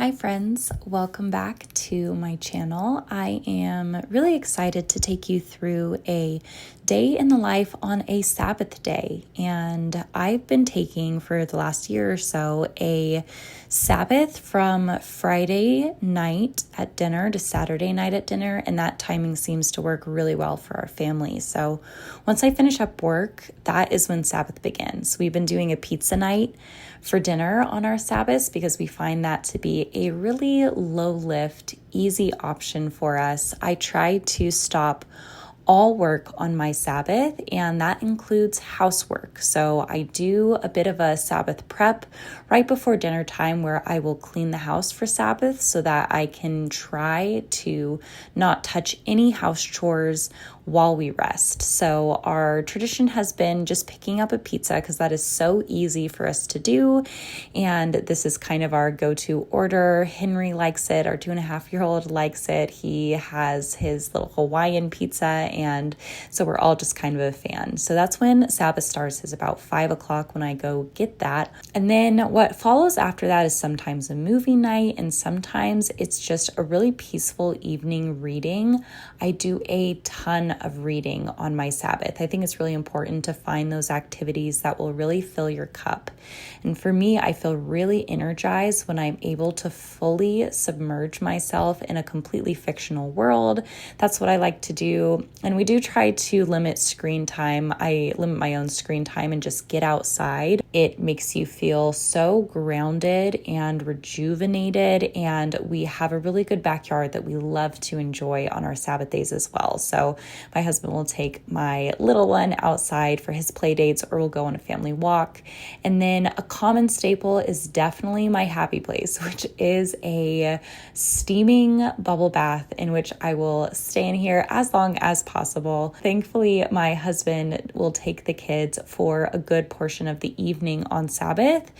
Hi friends, welcome back to my channel. I am really excited to take you through a day in the life on a Sabbath day. And I've been taking for the last year or so a Sabbath from Friday night at dinner to Saturday night at dinner, and that timing seems to work really well for our family. So once I finish up work, that is when Sabbath begins. We've been doing a pizza night for dinner on our Sabbaths because we find that to be a really low lift, easy option for us. I try to stop all work on my Sabbath, and that includes housework. So I do a bit of a Sabbath prep right before dinner time where I will clean the house for Sabbath so that I can try to not touch any house chores while we rest. So our tradition has been just picking up a pizza because that is so easy for us to do. And this is kind of our go-to order. Henry likes it. Our 2.5-year-old likes it. He has his little Hawaiian pizza. And so we're all just kind of a fan. So that's when Sabbath starts, is about 5 o'clock when I go get that. And then what follows after that is sometimes a movie night, and sometimes it's just a really peaceful evening reading. I do a ton of reading on my Sabbath. I think it's really important to find those activities that will really fill your cup. And for me, I feel really energized when I'm able to fully submerge myself in a completely fictional world. That's what I like to do. And we do try to limit screen time. I limit my own screen time and just get outside. It makes you feel so grounded and rejuvenated. And we have a really good backyard that we love to enjoy on our Sabbath days as well. So my husband will take my little one outside for his play dates, or we'll go on a family walk. And then a common staple is definitely my happy place, which is a steaming bubble bath in which I will stay in here as long as possible. Thankfully, my husband will take the kids for a good portion of the evening on Sabbath.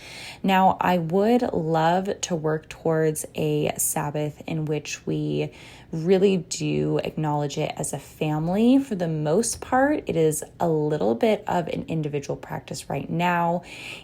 Now, I would love to work towards a Sabbath in which we really do acknowledge it as a family. For the most part, it is a little bit of an individual practice right now.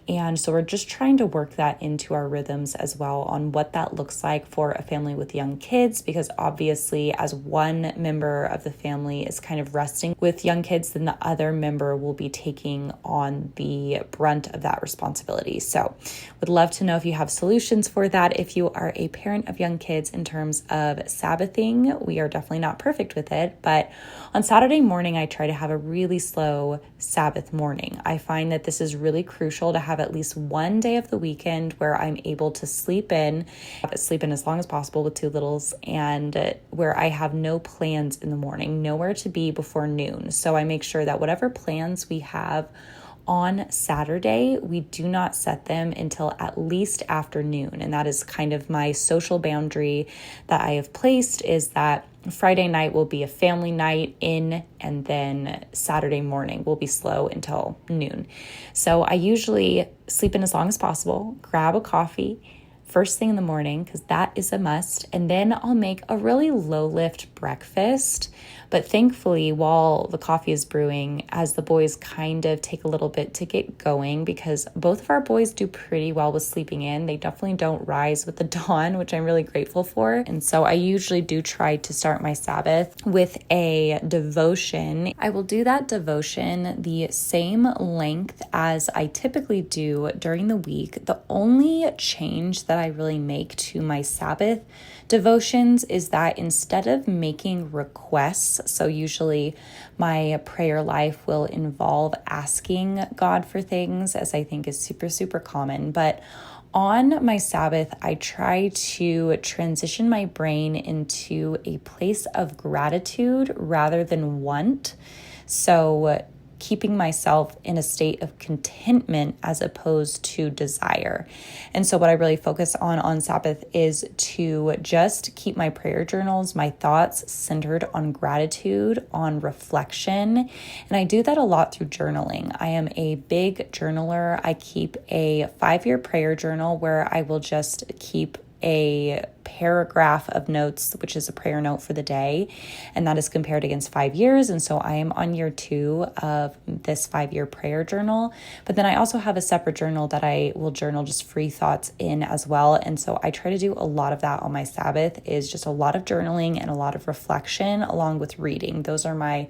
And so we're just trying to work that into our rhythms as well on what that looks like for a family with young kids, because obviously as one member of the family is kind of resting with young kids, then the other member will be taking on the brunt of that responsibility. So would love to know if you have solutions for that. If you are a parent of young kids in terms of Sabbathing, we are definitely not perfect with it, but on Saturday morning, I try to have a really slow Sabbath morning. I find that this is really crucial to have at least one day of the weekend where I'm able to sleep in as long as possible with two littles, and where I have no plans in the morning, nowhere to be before noon. So I make sure that whatever plans we have on Saturday, we do not set them until at least afternoon. And that is kind of my social boundary that I have placed, is that Friday night will be a family night in, and then Saturday morning will be slow until noon. So I usually sleep in as long as possible, grab a coffee first thing in the morning, because that is a must. And then I'll make a really low lift breakfast. But thankfully, while the coffee is brewing, as the boys kind of take a little bit to get going, because both of our boys do pretty well with sleeping in. They definitely don't rise with the dawn, which I'm really grateful for. And so I usually do try to start my Sabbath with a devotion. I will do that devotion the same length as I typically do during the week. The only change that I really make to my Sabbath devotions is that instead of making requests, so usually my prayer life will involve asking God for things, as I think is super, super common. But on my Sabbath, I try to transition my brain into a place of gratitude rather than want. So keeping myself in a state of contentment as opposed to desire. And so what I really focus on Sabbath is to just keep my prayer journals, my thoughts centered on gratitude, on reflection. And I do that a lot through journaling. I am a big journaler. I keep a 5-year prayer journal where I will just keep a paragraph of notes, which is a prayer note for the day, and that is compared against 5 years. And so I am on year 2 of this 5-year prayer journal. But then I also have a separate journal that I will journal just free thoughts in as well. And so I try to do a lot of that on my Sabbath, is just a lot of journaling and a lot of reflection along with reading. Those are my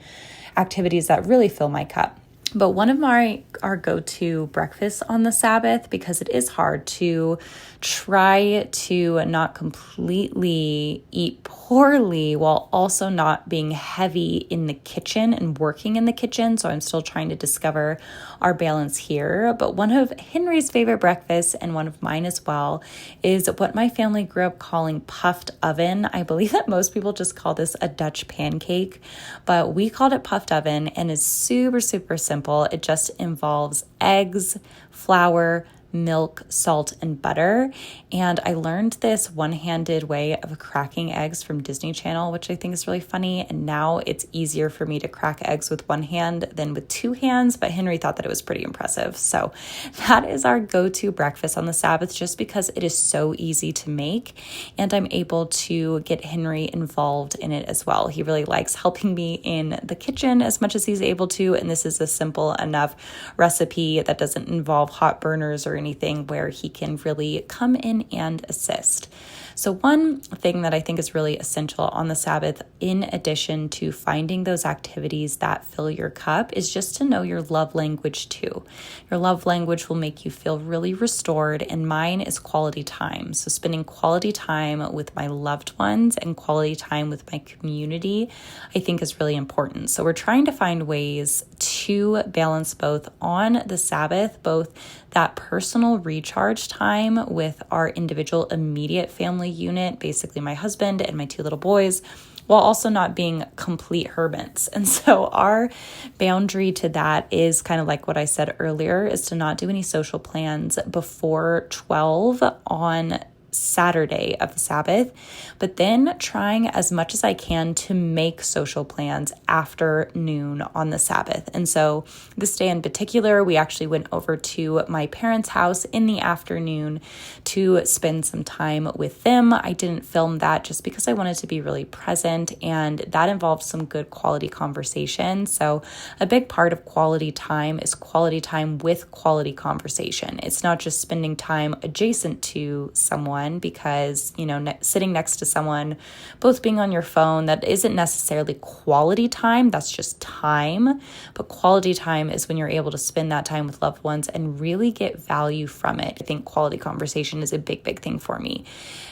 activities that really fill my cup. But one of our go-to breakfasts on the Sabbath, because it is hard to try to not completely eat poorly while also not being heavy in the kitchen and working in the kitchen. So I'm still trying to discover our balance here. But one of Henry's favorite breakfasts, and one of mine as well, is what my family grew up calling puffed oven. I believe that most people just call this a Dutch pancake, but we called it puffed oven, and it's super, super simple. It just involves eggs, flour, milk, salt, and butter. And I learned this one-handed way of cracking eggs from Disney Channel, which I think is really funny. And now it's easier for me to crack eggs with one hand than with two hands, but Henry thought that it was pretty impressive. So that is our go-to breakfast on the Sabbath, just because it is so easy to make, and I'm able to get Henry involved in it as well. He really likes helping me in the kitchen as much as he's able to, and this is a simple enough recipe that doesn't involve hot burners or anything where he can really come in and assist. So one thing that I think is really essential on the Sabbath, in addition to finding those activities that fill your cup, is just to know your love language too. Your love language will make you feel really restored, and mine is quality time. So spending quality time with my loved ones and quality time with my community, I think, is really important. So we're trying to find ways to balance both on the Sabbath, both that personal recharge time with our individual immediate family unit, basically my husband and my 2 little boys, while also not being complete hermits. And so our boundary to that is kind of like what I said earlier, is to not do any social plans before 12 on Saturday of the Sabbath, but then trying as much as I can to make social plans after noon on the Sabbath. And so this day in particular, we actually went over to my parents' house in the afternoon to spend some time with them. I didn't film that just because I wanted to be really present, and that involved some good quality conversation. So a big part of quality time is quality time with quality conversation. It's not just spending time adjacent to someone, because, sitting next to someone, both being on your phone, that isn't necessarily quality time. That's just time. But quality time is when you're able to spend that time with loved ones and really get value from it. I think quality conversation is a big, big thing for me.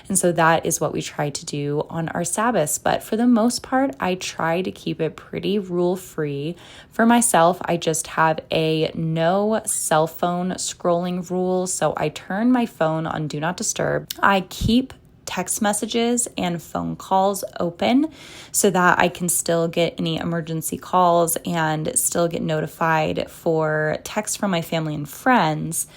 And so that is what we try to do on our Sabbaths. But for the most part, I try to keep it pretty rule-free. For myself, I just have a no cell phone scrolling rule. So I turn my phone on Do Not Disturb. I keep text messages and phone calls open so that I can still get any emergency calls and still get notified for texts from my family and friends.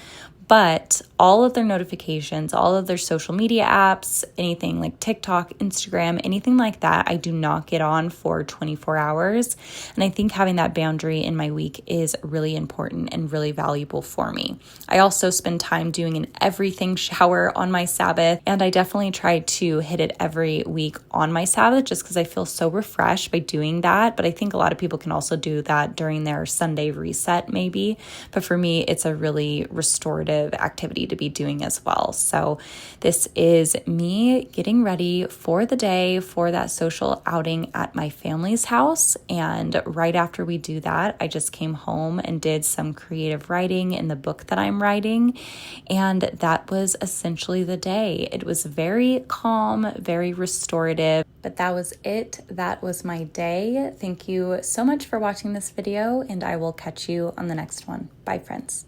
But all of their notifications, all of their social media apps, anything like TikTok, Instagram, anything like that, I do not get on for 24 hours. And I think having that boundary in my week is really important and really valuable for me. I also spend time doing an everything shower on my Sabbath, and I definitely try to hit it every week on my Sabbath just because I feel so refreshed by doing that. But I think a lot of people can also do that during their Sunday reset maybe. But for me, it's a really restorative activity to be doing as well. So this is me getting ready for the day for that social outing at my family's house. And right after we do that, I just came home and did some creative writing in the book that I'm writing. And that was essentially the day. It was very calm, very restorative, but that was it. That was my day. Thank you so much for watching this video, and I will catch you on the next one. Bye, friends.